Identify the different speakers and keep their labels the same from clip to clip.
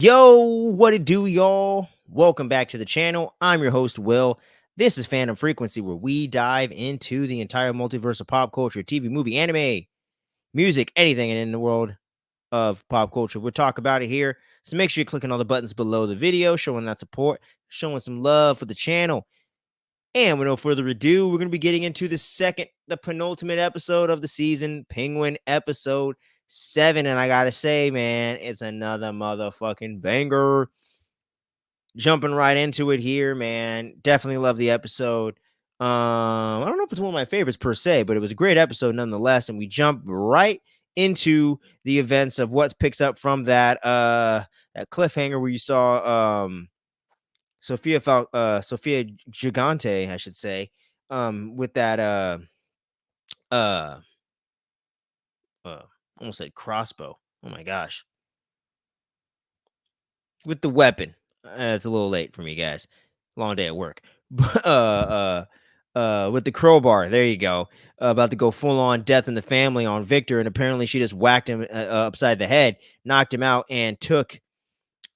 Speaker 1: Yo, what it do, y'all? Welcome back to the channel. I'm your host, Will. This is Phantom Frequency, where we dive into the entire multiverse of pop culture, TV, movie, anime, music, anything in the world of pop culture. We'll talk about it here. So make sure you're clicking all the buttons below the video, showing that support, showing some love for the channel. And with no further ado, we're going to be getting into the penultimate episode of the season, Penguin episode 7. And I got to say, man, it's another motherfucking banger. Jumping right into it here, man. Definitely love the episode. I don't know if it's one of my favorites per se, but it was a great episode nonetheless. And we jump right into the events of what picks up from that cliffhanger where you saw Sophia Gigante, I should say, with that uh uh almost said crossbow. Oh my gosh. With the weapon. It's a little late for me, guys. Long day at work. But with the crowbar, there you go. About to go full on death in the family on Victor, and apparently she just whacked him upside the head, knocked him out,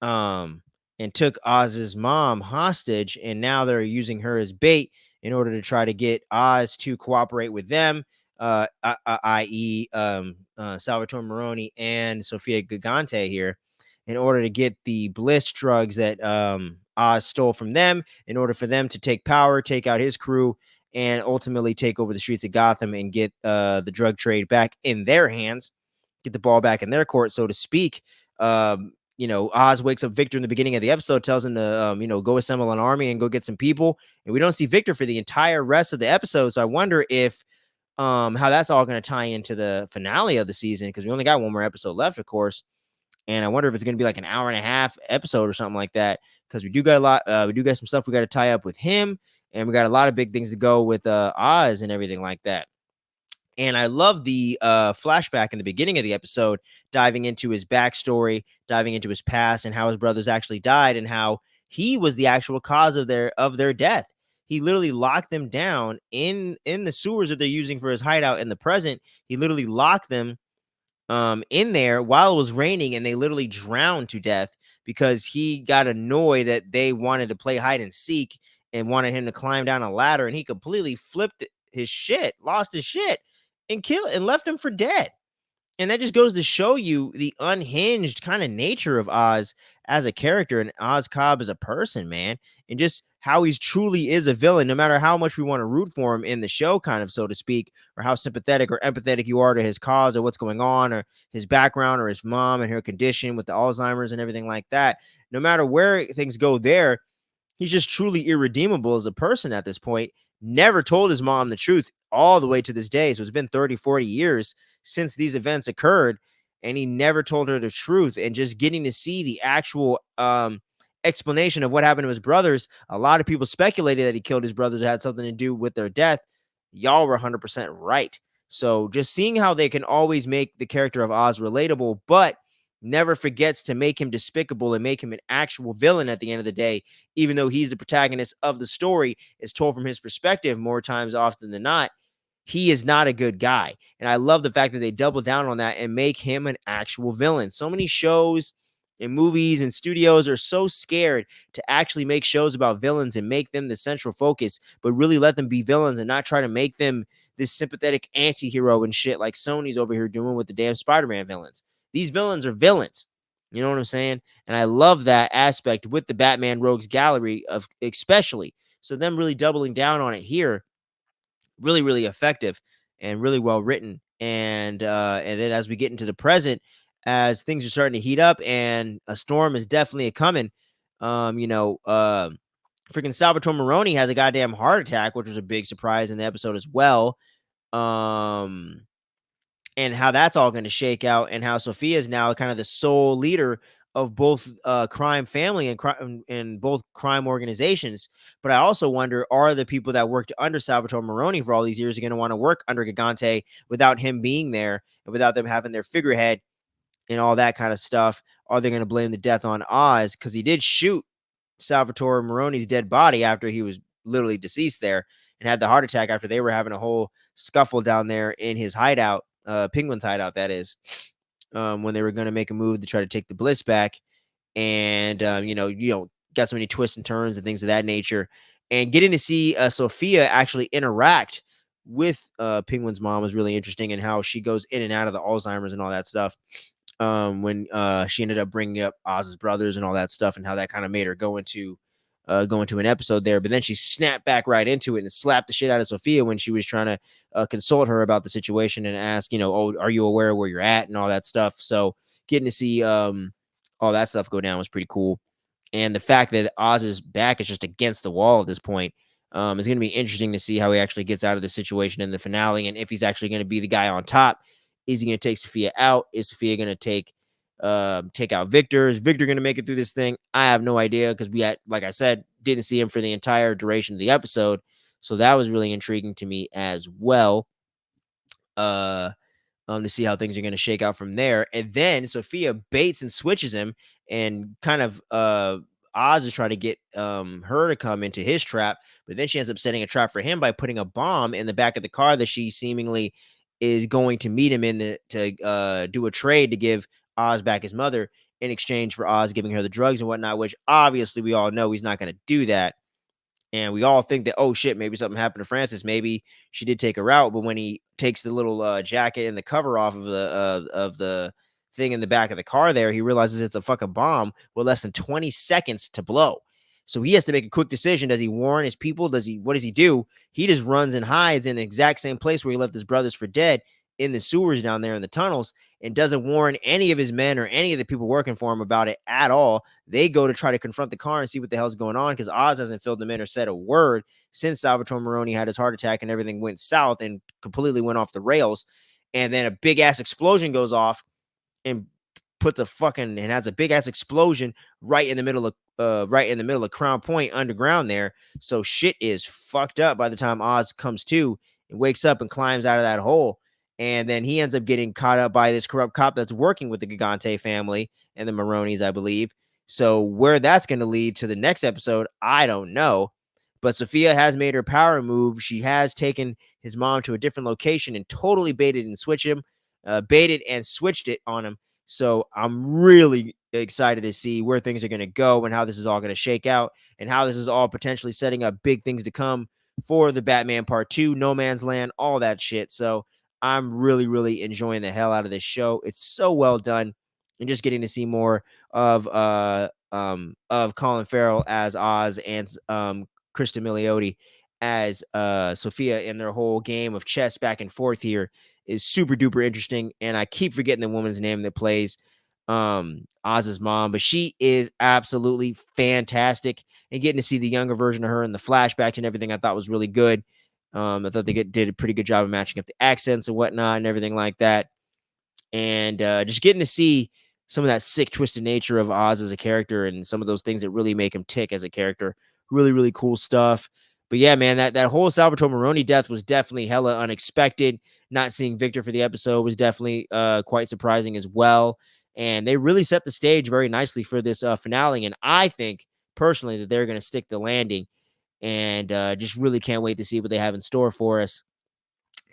Speaker 1: um and took Oz's mom hostage, and now they're using her as bait in order to try to get Oz to cooperate with them, i.e., Salvatore Maroni and Sophia Gigante here, in order to get the bliss drugs that Oz stole from them, in order for them to take power, take out his crew, and ultimately take over the streets of Gotham and get the drug trade back in their hands, get the ball back in their court, so to speak. Oz wakes up Victor in the beginning of the episode, tells him to, go assemble an army and go get some people. And we don't see Victor for the entire rest of the episode. So I wonder if how that's all going to tie into the finale of the season, because we only got one more episode left, of course. And I wonder if it's going to be like an hour and a half episode or something like that, because we do got a lot. We do got some stuff we got to tie up with him, and we got a lot of big things to go with Oz and everything like that. And I love the flashback in the beginning of the episode, diving into his backstory, diving into his past, and how his brothers actually died, and how he was the actual cause of their death. He literally locked them down in the sewers that they're using for his hideout in the present. He literally locked them in there while it was raining, and they literally drowned to death because he got annoyed that they wanted to play hide and seek and wanted him to climb down a ladder, and he completely flipped his shit, lost his shit, and killed and left him for dead. And that just goes to show you the unhinged kind of nature of Oz as a character and Oz Cobb as a person, man, and just how he's truly is a villain, no matter how much we want to root for him in the show, kind of, so to speak, or how sympathetic or empathetic you are to his cause or what's going on, or his background, or his mom and her condition with the Alzheimer's and everything like that. No matter where things go there, he's just truly irredeemable as a person at this point. Never told his mom the truth all the way to this day. So it's been 30, 40 years since these events occurred, and he never told her the truth. And just getting to see the actual explanation of what happened to his brothers, a lot of people speculated that he killed his brothers, had something to do with their death. Y'all were 100% right. So just seeing how they can always make the character of Oz relatable, but never forgets to make him despicable and make him an actual villain at the end of the day, even though he's the protagonist of the story, is told from his perspective more times often than not. He is not a good guy. And I love the fact that they double down on that and make him an actual villain. So many shows and movies and studios are so scared to actually make shows about villains and make them the central focus, but really let them be villains and not try to make them this sympathetic anti-hero and shit like Sony's over here doing with the damn Spider-Man villains. These villains are villains. You know what I'm saying? And I love that aspect with the Batman Rogues Gallery of especially. So them really doubling down on it here, really, really effective and really well written. And then as we get into the present, as things are starting to heat up and a storm is definitely a coming, freaking Salvatore Maroni has a goddamn heart attack, which was a big surprise in the episode as well. Um, and how that's all going to shake out, and how Sophia is now kind of the sole leader of both crime family and crime and both crime organizations. But I also wonder, are the people that worked under Salvatore Maroni for all these years going to want to work under Gigante without him being there and without them having their figurehead and all that kind of stuff? Are they going to blame the death on Oz? Because he did shoot Salvatore Maroni's dead body after he was literally deceased there, and had the heart attack after they were having a whole scuffle down there in his hideout, Penguin's hideout, that is, when they were going to make a move to try to take the bliss back. and got so many twists and turns and things of that nature, and getting to see Sophia actually interact with Penguin's mom was really interesting, and how she goes in and out of the Alzheimer's and all that stuff. When she ended up bringing up Oz's brothers and all that stuff, and how that kind of made her go into an episode there. But then she snapped back right into it and slapped the shit out of Sophia when she was trying to consult her about the situation and ask, oh, are you aware of where you're at and all that stuff. So getting to see all that stuff go down was pretty cool. And the fact that Oz's back is just against the wall at this point is going to be interesting to see how he actually gets out of the situation in the finale, and if he's actually going to be the guy on top. Is he going to take Sophia out? Is Sophia going to take out Victor? Is Victor going to make it through this thing? I have no idea, because we had, like I said, didn't see him for the entire duration of the episode, so that was really intriguing to me as well. Uh, to see how things are going to shake out from there. And then Sophia baits and switches him, and kind of Oz is trying to get her to come into his trap, but then she ends up setting a trap for him by putting a bomb in the back of the car that she seemingly is going to meet him in to do a trade to give Oz back his mother in exchange for Oz giving her the drugs and whatnot, which obviously we all know he's not going to do that. And we all think that, oh shit, maybe something happened to Frances. Maybe she did take her out. But when he takes the little jacket and the cover off of the thing in the back of the car there, he realizes it's a fucking bomb with less than 20 seconds to blow. So he has to make a quick decision. Does he warn his people? What does he do? He just runs and hides in the exact same place where he left his brothers for dead, in the sewers down there in the tunnels, and doesn't warn any of his men or any of the people working for him about it at all. They go to try to confront the car and see what the hell's going on, because Oz hasn't filled them in or said a word since Salvatore Maroni had his heart attack and everything went south and completely went off the rails. And then a big ass explosion goes off and has a big ass explosion right in the middle of Crown Point underground there. So shit is fucked up by the time Oz comes to and wakes up and climbs out of that hole. And then he ends up getting caught up by this corrupt cop that's working with the Gigante family and the Maronis, I believe. So where that's going to lead to the next episode, I don't know. But Sophia has made her power move. She has taken his mom to a different location and totally baited and switched it on him. So I'm really excited to see where things are going to go and how this is all going to shake out, and how this is all potentially setting up big things to come for the Batman Part 2, No Man's Land, all that shit. So I'm really, really enjoying the hell out of this show. It's so well done, and just getting to see more of Colin Farrell as Oz, and Krista Milioti as Sophia, in their whole game of chess back and forth here is super duper interesting. And I keep forgetting the woman's name that plays Oz's mom, but she is absolutely fantastic. And getting to see the younger version of her in the flashbacks and everything, I thought was really good. I thought they did a pretty good job of matching up the accents and whatnot and everything like that. And just getting to see some of that sick, twisted nature of Oz as a character, and some of those things that really make him tick as a character. Really, really cool stuff. But yeah, man, that whole Salvatore Maroni death was definitely hella unexpected. Not seeing Victor for the episode was definitely quite surprising as well. And they really set the stage very nicely for this finale. And I think personally that they're going to stick the landing, and just really can't wait to see what they have in store for us,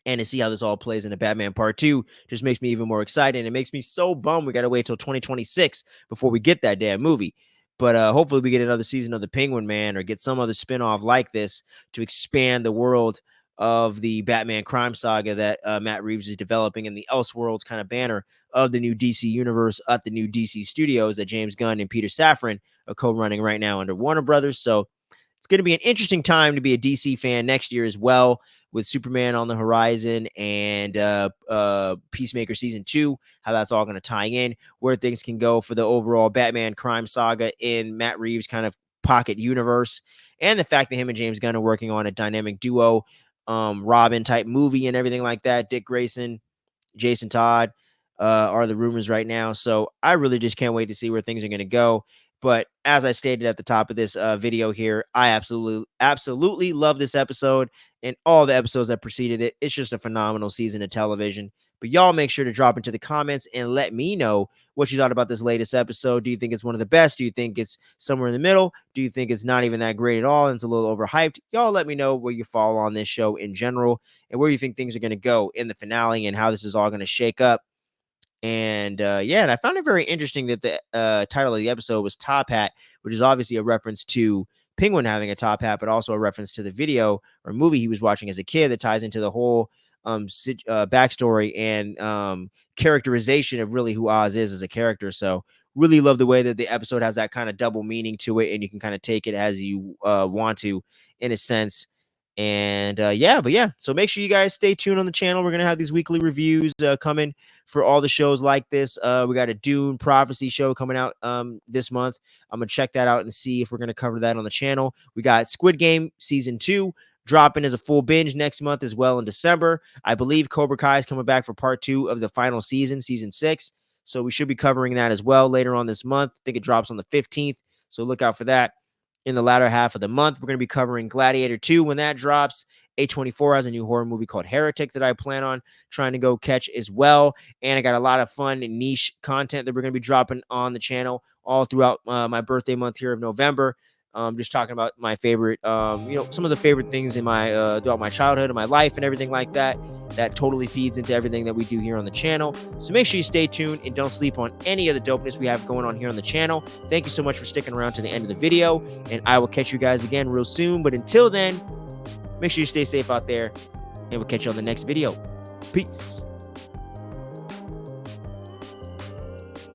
Speaker 1: and to see how this all plays into Batman Part 2 just makes me even more excited. It makes me so bummed we got to wait till 2026 before we get that damn movie. But hopefully we get another season of The Penguin Man, or get some other spinoff like this to expand the world of the Batman crime saga that Matt Reeves is developing in the Elseworlds kind of banner of the new DC universe at the new DC studios that James Gunn and Peter Safran are co-running right now under Warner Brothers. So it's going to be an interesting time to be a DC fan next year as well, with Superman on the horizon, and Peacemaker season 2, how that's all going to tie in, where things can go for the overall Batman crime saga in Matt Reeves' kind of pocket universe, and the fact that him and James Gunn are working on a dynamic duo Robin type movie and everything like that. Dick Grayson, Jason Todd are the rumors right now. So I really just can't wait to see where things are going to go. But as I stated at the top of this video here, I absolutely love this episode and all the episodes that preceded it. It's just a phenomenal season of television. But y'all make sure to drop into the comments and let me know what you thought about this latest episode. Do you think it's one of the best? Do you think it's somewhere in the middle? Do you think it's not even that great at all and it's a little overhyped? Y'all let me know where you fall on this show in general, and where you think things are going to go in the finale, and how this is all going to shake up. And yeah, and I found it very interesting that the title of the episode was Top Hat, which is obviously a reference to Penguin having a top hat, but also a reference to the video or movie he was watching as a kid that ties into the whole backstory and characterization of really who Oz is as a character. So really love the way that the episode has that kind of double meaning to it, and you can kind of take it as you want to, in a sense. And yeah, but yeah, so make sure you guys stay tuned on the channel. We're gonna have these weekly reviews coming for all the shows like this. We got a Dune Prophecy show coming out this month. I'm gonna check that out and see if we're gonna cover that on the channel. We got Squid Game season 2 dropping as a full binge next month as well in December. I believe Cobra Kai is coming back for part 2 of the final season, season 6. So we should be covering that as well later on this month. I think it drops on the 15th. So look out for that. In the latter half of the month, we're going to be covering Gladiator 2 when that drops. A24 has a new horror movie called Heretic that I plan on trying to go catch as well. And I got a lot of fun and niche content that we're going to be dropping on the channel all throughout my birthday month here of November. Just talking about my favorite, some of the favorite things in my throughout my childhood and my life and everything like that. That totally feeds into everything that we do here on the channel. So make sure you stay tuned and don't sleep on any of the dopeness we have going on here on the channel. Thank you so much for sticking around to the end of the video, and I will catch you guys again real soon. But until then, make sure you stay safe out there, and we'll catch you on the next video. Peace.